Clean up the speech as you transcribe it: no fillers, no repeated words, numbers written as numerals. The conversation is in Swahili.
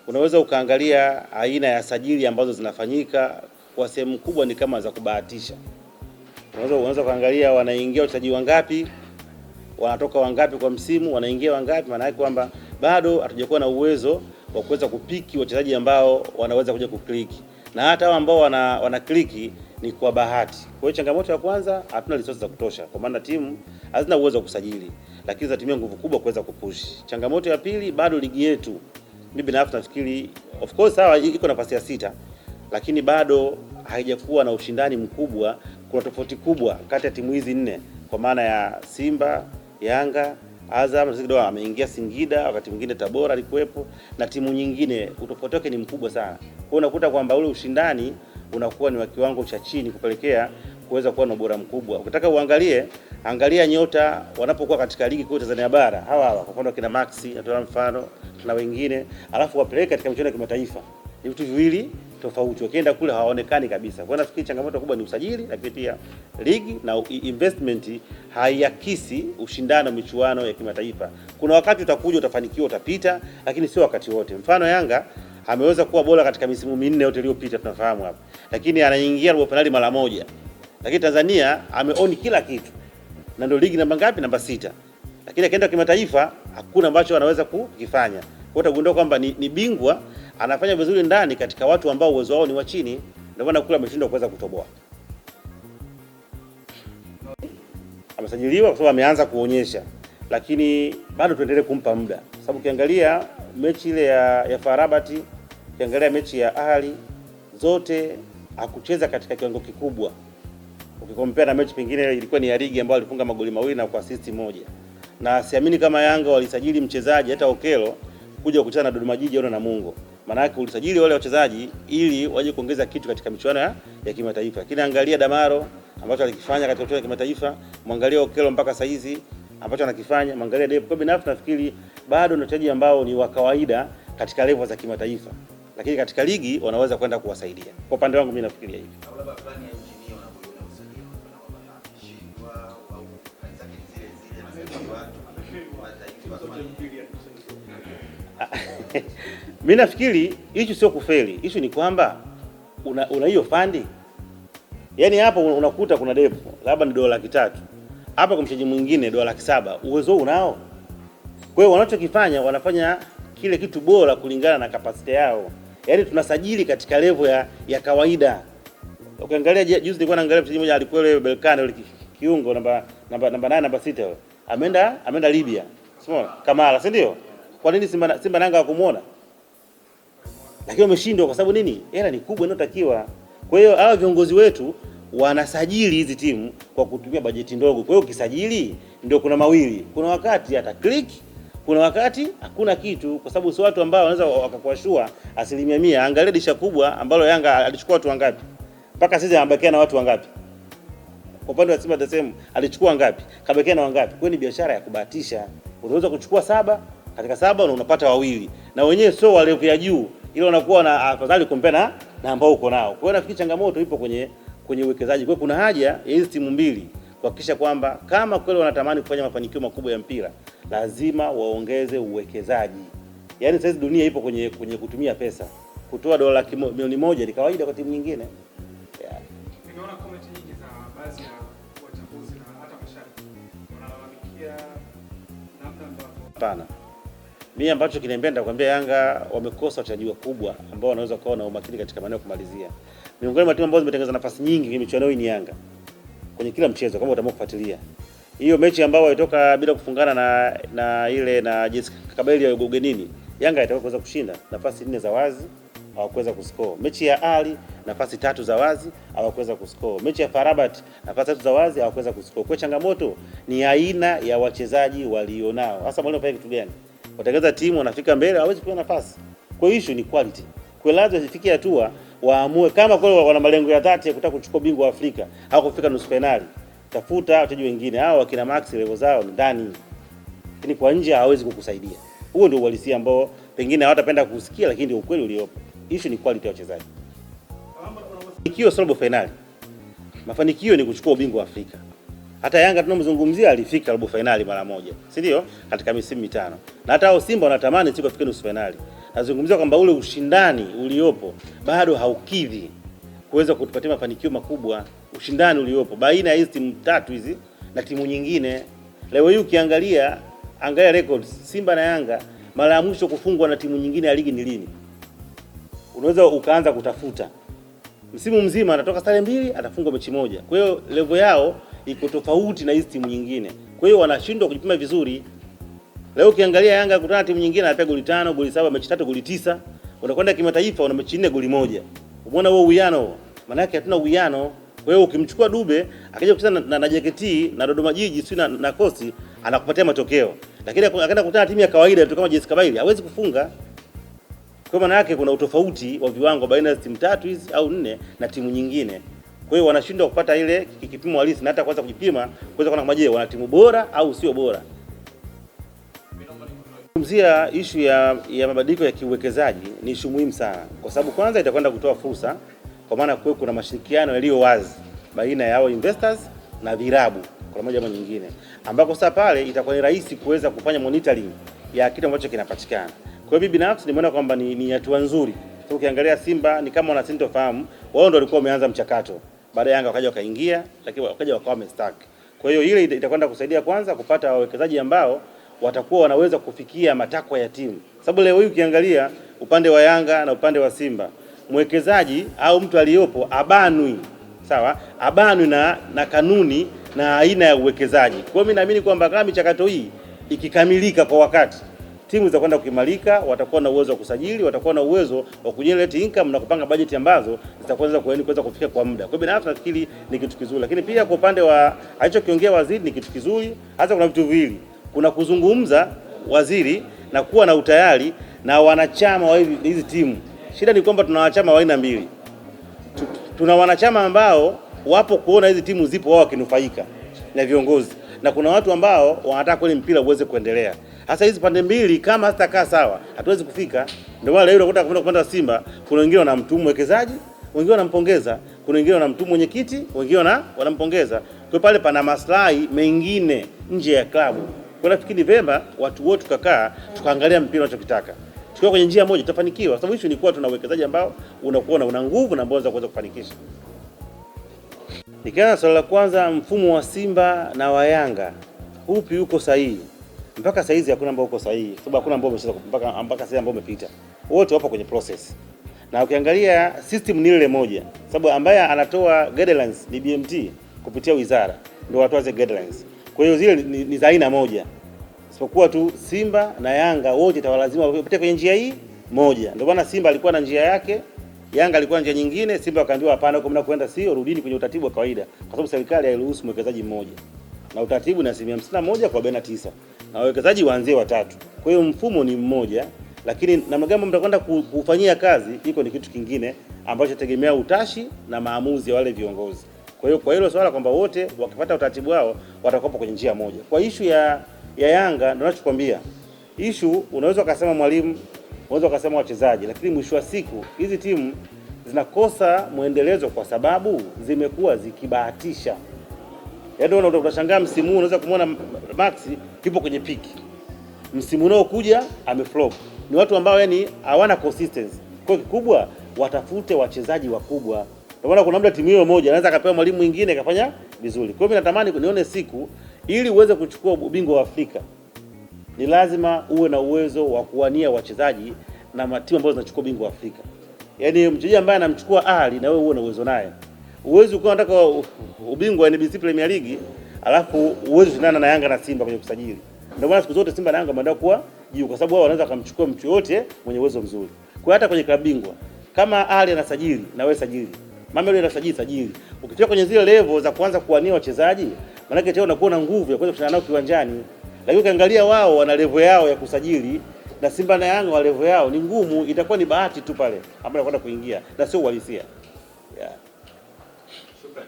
unaweza ukaangalia aina ya sajili ambazo zinafanyika, kwa sehemu kubwa ni kama za kubahatisha. Unaweza kuangalia wanaingia wachezaji wangapi, wanatoka wangapi kwa msimu, wanaingia wangapi. Maana yake kwamba bado hatujakuwa na uwezo wa kuweza kupiki wachezaji ambao wanaweza kuja kukliki, na hata hao ambao wana kliki ni kwa bahati. Kwa hiyo changamoto ya kwanza, hatuna resources za kutosha, kwa maana timu hazina uwezo wa kusajili, lakini zinatumia nguvu kubwa kuweza kupush. Changamoto ya pili, bado ligi yetu, mimi binafsi nafikiri of course sawa iko nafasi ya 6, lakini bado haijakuwa na ushindani mkubwa. Kuna tofauti kubwa kati ya timu hizi 4, kwa maana ya Simba, Yanga, Azam kidogo ameingia Singida, wakati mwingine Tabora alikuwepo, na timu nyingine utofauti wake ni mkubwa sana. Kwa hiyo unakuta kwamba ule ushindani unakuwa ni wa kiwango cha chini kupelekea kuweza kuwa na ubora mkubwa. Ukitaka angalia nyota wanapokuwa katika ligi kuu Tanzania bara, hawa kwa mfano kina Maxi natoa mfano na wengine, alafu wapeleke katika michuano ya kimataifa, ni vitu viwili tofauti. Wakienda kule hawaonekani kabisa. Kwa nafikiri changamoto kubwa ni usajili, lakini pia ligi na investment haiakisi ushindano michuano ya kimataifa. Kuna wakati utakuja utafanikiwa, utapita, lakini sio wakati wote. Mfano Yanga ameweza kuwa bora katika misimu 4 yote iliyopita, tunafahamu hapa, lakini anaingia robo finali mara moja. Lakini Tanzania ameoni kila kitu, na ndio ligi namba ngapi? Namba 6. Lakini akaenda kimataifa hakuna ambacho anaweza kukifanya. Kwa hiyo utagundua kwamba ni bingwa, anafanya vizuri ndani katika watu ambao uwezo wao ni wa chini, ndio maana kule ameshindwa kuweza kutoboa. Amesajiliwa kwa sababu ameanza kuonyesha, lakini bado tuendelee kumpa muda, sababu ukiangalia mechi ile ya FAR Rabat, ukiangalia mechi ya Ahli, zote hakucheza katika kiwango kikubwa. Ukikompea na mechi pengine ilikuwa ni ya ligi ambayo alifunga magoli 2 na kwa assist 1. Na siamini kama Yanga walisajili mchezaji hata Okelo kuja kukutana na Dodoma Jiji au Namungo. Maana yake ulisajili wale wachezaji ili waje kuongeza kitu katika michuano ya kimataifa. Lakini angalia Damaro ambacho alikifanya katika michuano ya kimataifa, mwangalia Okelo mpaka saa hizi ambacho anakifanya, mwangalia Depo. Kwa binafsi nafikiri bado ni wachezaji ambao ni wa kawaida katika level za kimataifa, lakini katika ligi wanaweza kwenda kuwasaidia. Kwa upande wangu mimi nafikiria hivi. Mimi nafikiri issue sio kufeli, issue ni kwamba una hiyo fandi. Yaani hapo unakuta kuna Depo labda ni dola 300. Hapa kwa mchezaji mwingine dola 700. Uwezo unao. Kwa hiyo wanachokifanya wanafanya kile kitu bora kulingana na kapasiti yao. Yaani tunasajili katika level ya kawaida. Ukiangalia juzi nilikuwa naangalia mchezaji mmoja alikuwa ile Belkane ile kiungo namba 8 namba 6 yule. Ameenda Libya. Simona Kamara, si ndio? Kwa nini Simba Yanga hakumuona? Lakini wameshindwa kwa sababu nini? Hela ni kubwa inayotakiwa. Kwa hiyo hao viongozi wetu wanasajili hizi timu kwa kutumia bajeti ndogo. Kwa hiyo ukisajili ndio kuna mawili. Kuna wakati hata click, kuna wakati hakuna kitu, kwa sababu si watu ambao wanaweza wakakuashua 100%. Angalia disha kubwa ambalo Yanga alichukua watu wangapi? Mpaka sasa anabakia na watu wangapi? Kwa upande wa Simba the same, alichukua ngapi? Kabakia na wangapi? Kwa hiyo ni biashara ya kubahatisha. Unaweza kuchukua 7, katika 7 unapata 2. Na wenyewe sio wale vya juu, ile unakuwa na afadhali compare na ambao uko nao. Kwa hiyo nafikiri changamoto ipo kwenye uwekezaji. Kwa hiyo kuna haja ya hizi timu mbili kuhakikisha kwamba kama kweli wanatamani kufanya mafanikio makubwa ya mpira, lazima waongeze uwekezaji. Yaani sasa dunia ipo kwenye kutumia pesa. Kutoa dola milioni 1 ni kawaida kwa timu nyingine. Nimeona comment nyingi za baadhi ya wachambuzi na hata mashabiki wanalalamikia namna ambavyo. Hapana. Mimi ambacho kinanipenda kuambia Yanga wamekosa wachezaji wakubwa ambao wanaweza kuwa na umakini katika maeneo kumalizia. Miongoni mwa timu ambazo zimetengeneza nafasi nyingi kwenye michuano hii ni Yanga. Kwenye kila mchezo kama utaamua kufuatilia. Hiyo mechi ambayo walitoka bila kufungana na JS Kabylie ya ugenini, Yanga itakuwa kuweza kushinda. Nafasi 4 za wazi hawakuweza kuscore. Mechi ya Ali nafasi 3 za wazi hawakuweza kuscore. Mechi ya FAR Rabat nafasi 3 za wazi hawakuweza kuscore. Kwa changamoto ni aina ya wachezaji walionao. Hasa mwalimu anafanya kitu gani? Watengeneza timu wanafika mbele hawezi kuwa nafasi. Kwa hiyo issue ni quality. Kwa lazima ifikie hatua waamue kama kweli wana malengo ya dhati ya kutaka kuchukua bingwa wa Afrika au kufika nusu finali. Tafuta wachezaji wengine. Hao wakina Max level zao ni ndani. Lakini kwa nje hawezi kukusaidia. Huo ndio uhalisia ambao pengine hawatapenda kusikia, lakini ndio ukweli uliopo. Issue ni quality ya wachezaji. Mafanikio sio robo finali. Mafanikio ni kuchukua ubingwa wa Afrika. Hata Yanga tunamzungumzia alifika robo finali mara moja, si ndio? Katika misimu 5. Na hata hao Simba wanatamani siku afike nusu finali. Nazungumzia kwamba ule ushindani uliopo bado haukidhi kuweza kutupatia mafanikio makubwa. Ushindani uliopo baina ya hizi timu tatu hizi na timu nyingine, leo hii ukiangalia records, Simba na Yanga mara ya mwisho kufungwa na timu nyingine ya ligi ni lini? Unaweza ukaanza kutafuta. Msimu mzima anatoka sare 2, atafungwa mechi moja. Kwa hiyo level yao iko tofauti na hizi timu nyingine. Kwa hiyo wanashindwa kujipima vizuri. Leo ukiangalia Yanga kutana timu nyingine anapiga goli 5, goli 7, mechi 3, goli 9. Unakwenda kimataifa una mechi 4, goli 1. Umeona huo uwiano? Maana yake hatuna uwiano. Kwa hiyo ukimchukua Dube akija kucheza na JKT na Dodoma Jiji si na Kosi anakupatia matokeo. Lakini akaenda kukutana timu ya kawaida tu kama JS Kabylie hawezi kufunga. Kwa maana yake kuna utofauti wa viwango baina ya timu tatu hizi au 4 na timu nyingine. Kwa hiyo wanashindwa kupata ile kipimo halisi na hata kuanza kujipima kuweza kuona kama je wana timu bora au sio bora. Kuzungumzia issue ya mabadiliko ya kiuwekezaji ni issue muhimu sana, kwa sababu kwanza itakwenda kutoa fursa, kwa maana kwa kuna mashirikiano yaliyo wazi baina ya hao investors na virabu kwa moja ama nyingine, ambako sasa pale itakuwa ni rahisi kuweza kufanya monitoring ya kitu ambacho kinapatikana. Kwa hiyo mimi binafsi nimeona kwamba ni hatua nzuri. So, ukiangalia Simba ni kama wanasintofahamu, wao ndio walikuwa wameanza mchakato. Baada ya Yanga wakaja wakaingia, lakini wakaja wakawa wamestack. Kwa hiyo ile itakwenda kusaidia kwanza kupata wawekezaji ambao watakuwa wanaweza kufikia matakwa ya timu. Sababu leo hii ukiangalia upande wa Yanga na upande wa Simba, mwekezaji au mtu aliyopo abanwi, sawa? Abanwi na kanuni na aina ya uwekezaji. Kwa hiyo mimi naamini kwamba kama michakato hii ikikamilika kwa wakati, timu zitakwenda kuimarika, watakuwa na uwezo wa kusajili, watakuwa na uwezo wa kujenerate income na kupanga bajeti ambazo zitaweza kuweza kufika kwa muda. Kwa hiyo binafsi nafikiri ni kitu kizuri, lakini pia kwa upande wa alichokiongea waziri ni kitu kizuri. Hasa kuna vitu viwili, kuna kuzungumza waziri na kuwa na utayari na wanachama wa hizi timu. Shida ni kwamba tuna wanachama wa aina mbili. Tuna wanachama ambao wapo kuona hizi timu zipo wao wakinufaika na viongozi, na kuna watu ambao wanataka kweli mpira uweze kuendelea. Hasa hizi pande mbili kama hazitakaa sawa, hatuwezi kufika. Ndio maana leo unakuta kupanda Simba, kuna wengine wanamtumu mwekezaji, wengine wanampongeza, kuna wengine wanamtumu mwenyekiti, wengine wanampongeza. Kwa pale pana maslahi mengine nje ya klabu. Kwa nafikiri vema watu wote tukakaa tukaangalia mpira unachokitaka. Tukiwa kwenye njia moja tutafanikiwa. Sababu issue ni kuwa tuna uwekezaji ambao unakuwa una nguvu na ambao unaweza kufanikisha. Nikianza swali la kwanza, mfumo wa Simba na wa Yanga upi uko sahihi? Mpaka saa hizi hakuna ambao uko sahihi, sababu hakuna ambao umesheza mpaka sasa ambao umepita. Wote wapo kwenye process. Na ukiangalia system ni ile moja, sababu ambaye anatoa guidelines ni BMT kupitia wizara, ndio watoa zile guidelines. Kwa hiyo zile ni za aina moja. Isipokuwa tu Simba na Yanga wote itawalazima wapite kwenye njia hii moja. Ndio maana Simba alikuwa na njia yake, Yanga alikuwa na njia nyingine, Simba akaambiwa hapana, huko mnakwenda sio, rudini kwenye utaratibu wa kawaida. Kwa sababu serikali hairuhusu mwekezaji mmoja. Na utaratibu ni 51 kwa 49. Na wawekezaji waanzie watatu. Kwa hiyo mfumo ni mmoja, lakini namna gani mtakwenda kufanyia kazi iko ni kitu kingine ambacho tegemea utashi na maamuzi ya wale viongozi. Kwa hiyo kwa hilo swala kwamba wote wakipata utaratibu wao watakuwa kwenye njia moja. Kwa issue ya Yanga ndio ninachokuambia. Issue unaweza kusema mwalimu, unaweza kusema wachezaji, lakini mwisho wa siku hizi timu zinakosa muendelezo kwa sababu zimekuwa zikibahatisha. Yaani utashangaa msimu huu unaweza kumuona Max yupo kwenye piki. Msimu unaokuja ameflop. Ni watu ambao yani hawana consistency. Kwa kikubwa watafute wachezaji wakubwa. Kwa maana kuna muda timu hiyo moja anaweza akapewa mwalimu mwingine akafanya vizuri. Kwa hiyo mimi natamani nione siku ili uweze kuchukua ubingwa wa Afrika. Ni lazima uwe na uwezo wa kuwania wachezaji na timu ambazo zinachukua ubingwa wa Afrika. Yaani mchezaji ambaye anamchukua Ahli na wewe uwe na uwezo naye. Uwezo ukiwa unataka ubingwa wa NBC Premier League, alafu uwezo tunana na Yanga na Simba kwenye kusajili. Ndio maana siku zote Simba na Yanga wameenda kuwa juu kwa sababu wao wanaweza kumchukua mtu yote mwenye uwezo mzuri. Kwa hata kwenye klabu bingwa kama Ali anasajili na wewe sajili. Mamelodi anasajili. Ukifika kwenye zile level za kuanza kuwania wachezaji, maana yake tena unakuwa na nguvu ya kuweza kushindana nao kiwanjani. Lakini ukiangalia wao wana level yao ya kusajili na Simba na Yanga wa level yao ni ngumu, itakuwa ni bahati tu pale ambapo anakwenda kuingia na sio uhalisia. Yeah. Shukrani.